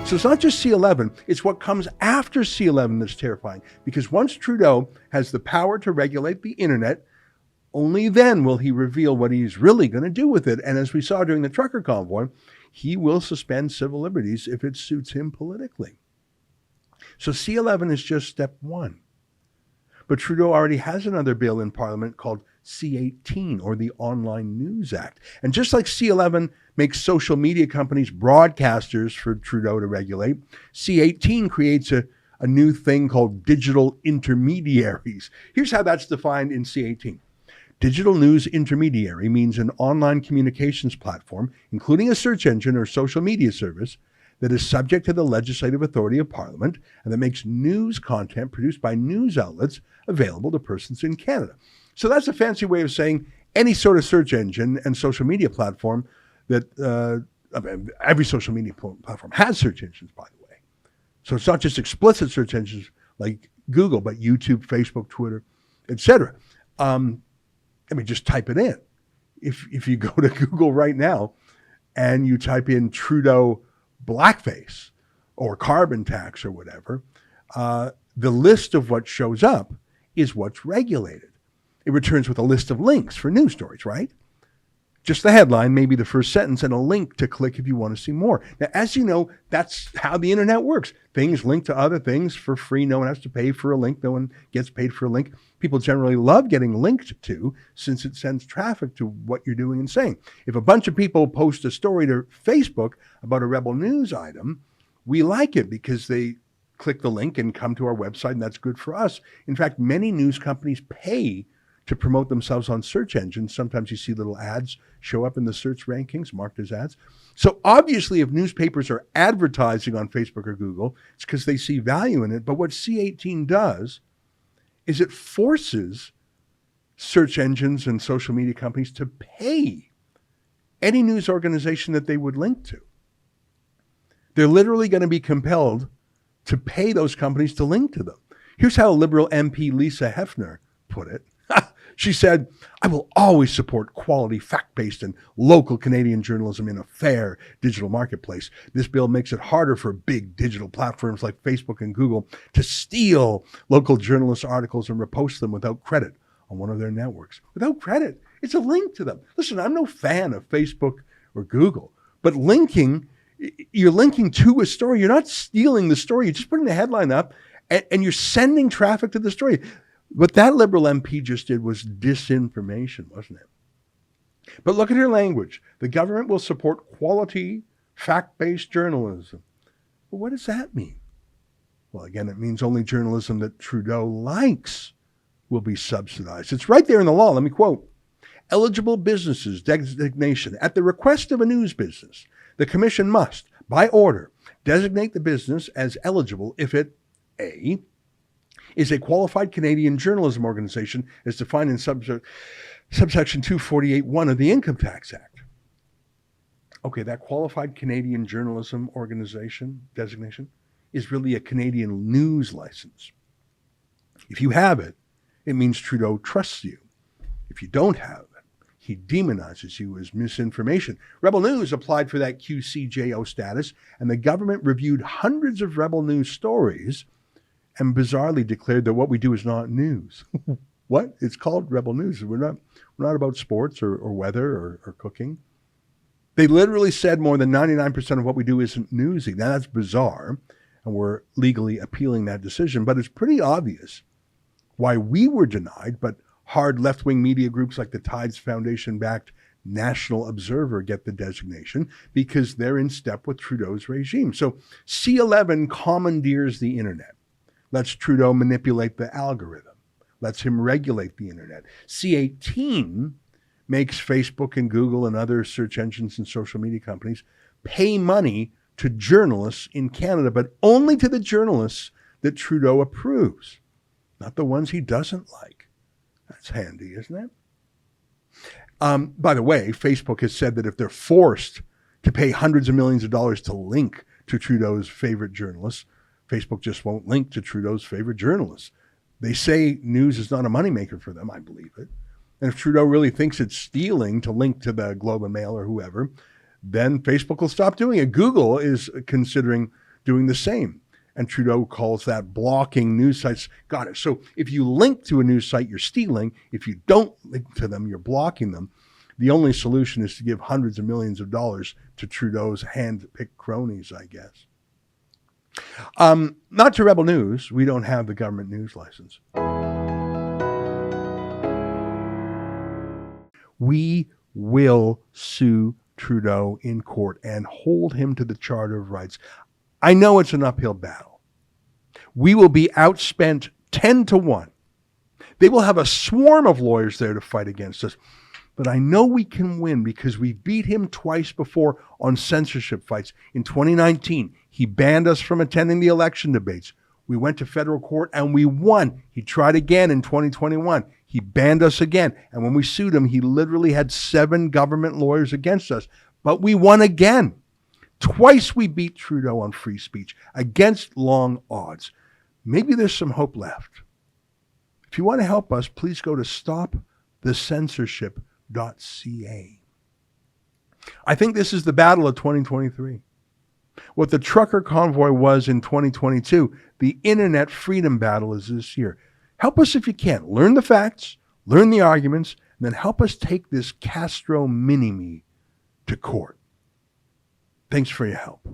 So it's not just C-11, it's what comes after C-11 that's terrifying. Because once Trudeau has the power to regulate the internet, only then will he reveal what he's really going to do with it. And as we saw during the trucker convoy, he will suspend civil liberties if it suits him politically. So C-11 is just step one. But Trudeau already has another bill in Parliament called C-18, or the Online News Act. And just like C-11 makes social media companies broadcasters for Trudeau to regulate, C-18 creates a new thing called digital intermediaries. Here's how that's defined in C-18. Digital news intermediary means an online communications platform, including a search engine or social media service, that is subject to the legislative authority of Parliament and that makes news content produced by news outlets available to persons in Canada. So that's a fancy way of saying any sort of search engine and social media platform that every social media platform has search engines, by the way. So it's not just explicit search engines like Google, but YouTube, Facebook, Twitter, etc. Just type it in. If you go to Google right now and you type in Trudeau blackface or carbon tax or whatever, the list of what shows up is what's regulated. It returns with a list of links for news stories, right? Just the headline, maybe the first sentence, and a link to click if you want to see more. Now, as you know, that's how the internet works. Things link to other things for free. No one has to pay for a link. No one gets paid for a link. People generally love getting linked to, since it sends traffic to what you're doing and saying. If a bunch of people post a story to Facebook about a Rebel News item, we like it because they click the link and come to our website, and that's good for us. In fact, many news companies pay to promote themselves on search engines. Sometimes you see little ads show up in the search rankings marked as ads. So obviously, if newspapers are advertising on Facebook or Google, it's because they see value in it. But what C-18 does is it forces search engines and social media companies to pay any news organization that they would link to. They're literally going to be compelled to pay those companies to link to them. Here's how Liberal MP Lisa Hefner put it. She said, "I will always support quality, fact-based, and local Canadian journalism in a fair digital marketplace. This bill makes it harder for big digital platforms like Facebook and Google to steal local journalists' articles and repost them without credit on one of their networks." Without credit. It's a link to them. Listen, I'm no fan of Facebook or Google, but you're linking to a story. You're not stealing the story. You're just putting the headline up and you're sending traffic to the story. What that Liberal MP just did was disinformation, wasn't it? But look at her language. The government will support quality, fact-based journalism. Well, what does that mean? Well, again, it means only journalism that Trudeau likes will be subsidized. It's right there in the law. Let me quote. Eligible businesses designation. At the request of a news business, the Commission must, by order, designate the business as eligible if it, A, is a qualified Canadian journalism organization as defined in subsection 248(1) of the Income Tax Act. Okay, that qualified Canadian journalism organization designation is really a Canadian news license. If you have it, it means Trudeau trusts you. If you don't have it, he demonizes you as misinformation. Rebel News applied for that QCJO status, and the government reviewed hundreds of Rebel News stories and bizarrely declared that what we do is not news. What? It's called Rebel News. We're not about sports or weather or cooking. They literally said more than 99% of what we do isn't newsy. Now, that's bizarre, and we're legally appealing that decision. But it's pretty obvious why we were denied, but hard left-wing media groups like the Tides Foundation-backed National Observer get the designation because they're in step with Trudeau's regime. So C-11 commandeers the internet, lets Trudeau manipulate the algorithm, lets him regulate the internet. C-18 makes Facebook and Google and other search engines and social media companies pay money to journalists in Canada, but only to the journalists that Trudeau approves, not the ones he doesn't like. That's handy, isn't it? By the way, Facebook has said that if they're forced to pay hundreds of millions of dollars to link to Trudeau's favorite journalists, Facebook just won't link to Trudeau's favorite journalists. They say news is not a moneymaker for them. I believe it. And if Trudeau really thinks it's stealing to link to the Globe and Mail or whoever, then Facebook will stop doing it. Google is considering doing the same. And Trudeau calls that blocking news sites. Got it. So if you link to a news site, you're stealing. If you don't link to them, you're blocking them. The only solution is to give hundreds of millions of dollars to Trudeau's hand-picked cronies, I guess. Not to Rebel News. We don't have the government news license. We will sue Trudeau in court and hold him to the Charter of Rights. I know it's an uphill battle. We will be outspent 10-1. They will have a swarm of lawyers there to fight against us. But I know we can win because we beat him twice before on censorship fights. In 2019, he banned us from attending the election debates. We went to federal court and we won. He tried again in 2021. He banned us again. And when we sued him, he literally had 7 government lawyers against us. But we won again. Twice we beat Trudeau on free speech against long odds. Maybe there's some hope left. If you want to help us, please go to stopthecensorship.ca. I think this is the battle of 2023. What the trucker convoy was in 2022, the internet freedom battle is this year. Help us if you can. Learn the facts, learn the arguments, and then help us take this Castro mini-me to court. Thanks for your help.